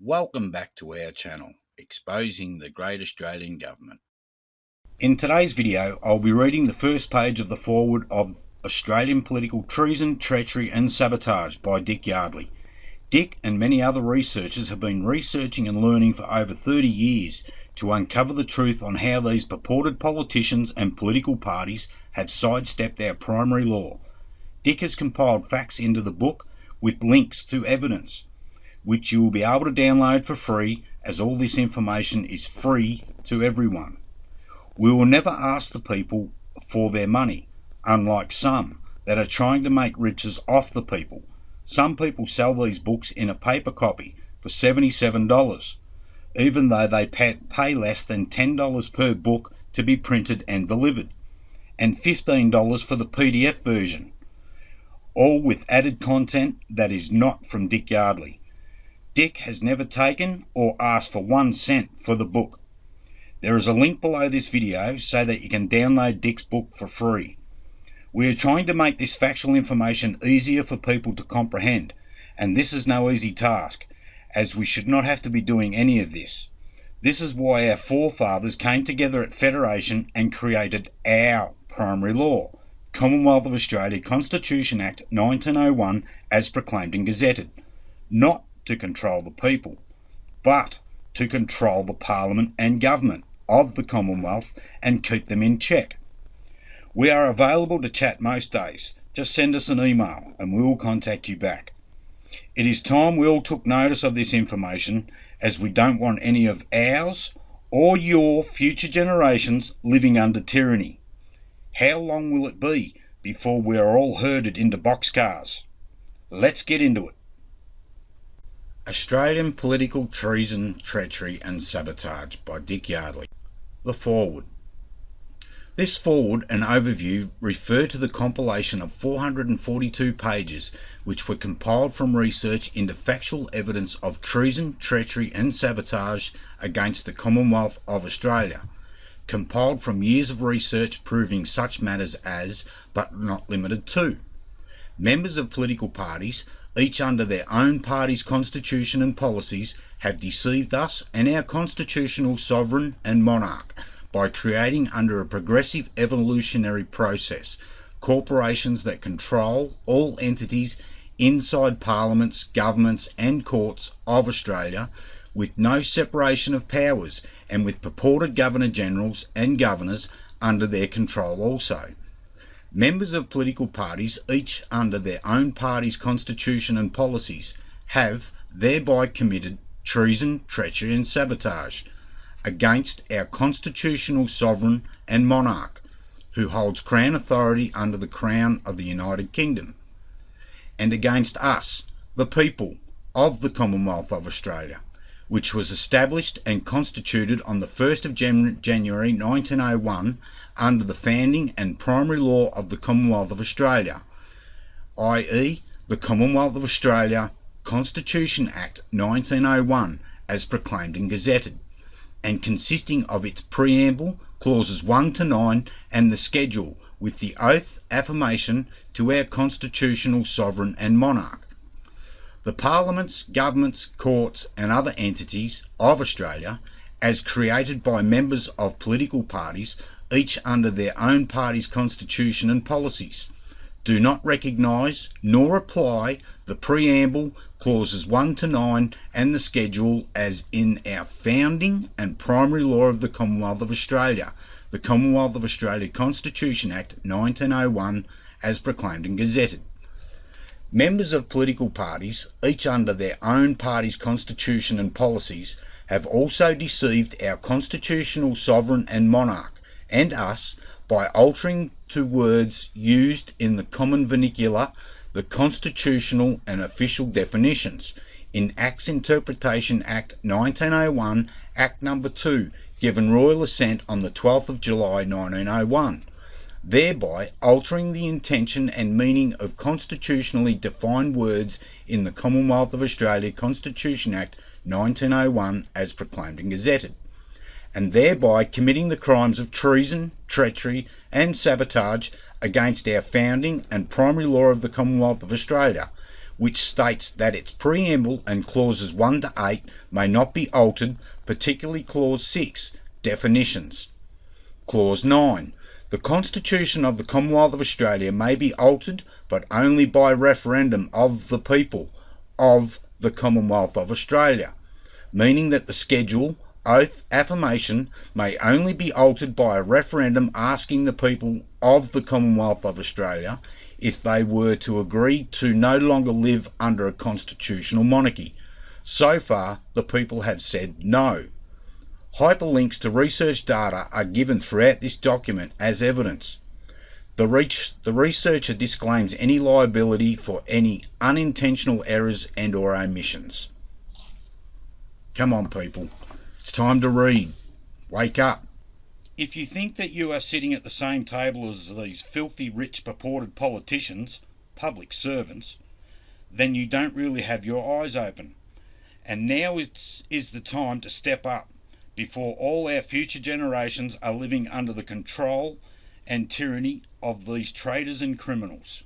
Welcome back to our channel, Exposing the Great Australian Government. In today's video, I'll be reading the first page of the foreword of Australian Political Treason, Treachery and Sabotage by Dick Yardley. Dick and many other researchers have been researching and learning for over 30 years to uncover the truth on how these purported politicians and political parties have sidestepped our primary law. Dick has compiled facts into the book with links to evidence, which you will be able to download for free, as all this information is free to everyone. We will never ask the people for their money, unlike some that are trying to make riches off the people. Some people sell these books in a paper copy for $77, even though they pay less than $10 per book to be printed and delivered, and $15 for the PDF version, all with added content that is not from Dick Yardley. Dick has never taken or asked for 1 cent for the book. There is a link below this video so that you can download Dick's book for free. We are trying to make this factual information easier for people to comprehend, and this is no easy task, as we should not have to be doing any of this. This is why our forefathers came together at Federation and created our primary law, Commonwealth of Australia Constitution Act 1901, as proclaimed and gazetted, not to control the people, but to control the Parliament and government of the Commonwealth and keep them in check. We are available to chat most days. Just send us an email and we will contact you back. It is time we all took notice of this information, as we don't want any of ours or your future generations living under tyranny. How long will it be before we are all herded into boxcars? Let's get into it. Australian Political Treason, Treachery and Sabotage by Dick Yardley. The foreword. This foreword and overview refer to the compilation of 442 pages which were compiled from research into factual evidence of treason, treachery and sabotage against the Commonwealth of Australia, compiled from years of research proving such matters as, but not limited to, members of political parties, each under their own party's constitution and policies, have deceived us and our constitutional sovereign and monarch by creating, under a progressive evolutionary process, corporations that control all entities inside parliaments, governments and courts of Australia, with no separation of powers and with purported Governor-Generals and Governors under their control also. Members of political parties, each under their own party's constitution and policies, have thereby committed treason, treachery and sabotage against our constitutional sovereign and monarch, who holds Crown authority under the Crown of the United Kingdom, and against us, the people of the Commonwealth of Australia, which was established and constituted on the 1st of January 1901 under the founding and primary law of the Commonwealth of Australia, i.e. the Commonwealth of Australia Constitution Act 1901 as proclaimed and gazetted, and consisting of its preamble, clauses 1 to 9, and the schedule, with the oath affirmation to our constitutional sovereign and monarch. The parliaments, governments, courts and other entities of Australia, as created by members of political parties, each under their own party's constitution and policies, do not recognise nor apply the preamble, clauses 1 to 9 and the schedule as in our founding and primary law of the Commonwealth of Australia, the Commonwealth of Australia Constitution Act 1901 as proclaimed and gazetted. Members of political parties, each under their own party's constitution and policies, have also deceived our constitutional sovereign and monarch, and us, by altering to words used in the common vernacular the constitutional and official definitions in Acts Interpretation Act 1901, Act No. 2, given royal assent on the 12th of July 1901, thereby altering the intention and meaning of constitutionally defined words in the Commonwealth of Australia Constitution Act 1901 as proclaimed and gazetted, and thereby committing the crimes of treason, treachery and sabotage against our founding and primary law of the Commonwealth of Australia, which states that its preamble and clauses 1 to 8 may not be altered, particularly clause 6, definitions. Clause 9. The Constitution of the Commonwealth of Australia may be altered, but only by referendum of the people of the Commonwealth of Australia, meaning that the schedule, oath, affirmation may only be altered by a referendum asking the people of the Commonwealth of Australia if they were to agree to no longer live under a constitutional monarchy. So far, the people have said no. Hyperlinks to research data are given throughout this document as evidence. The researcher disclaims any liability for any unintentional errors and or omissions. Come on, people. It's time to read. Wake up. If you think that you are sitting at the same table as these filthy rich purported politicians, public servants, then you don't really have your eyes open. And now is the time to step up before all our future generations are living under the control and tyranny of these traitors and criminals.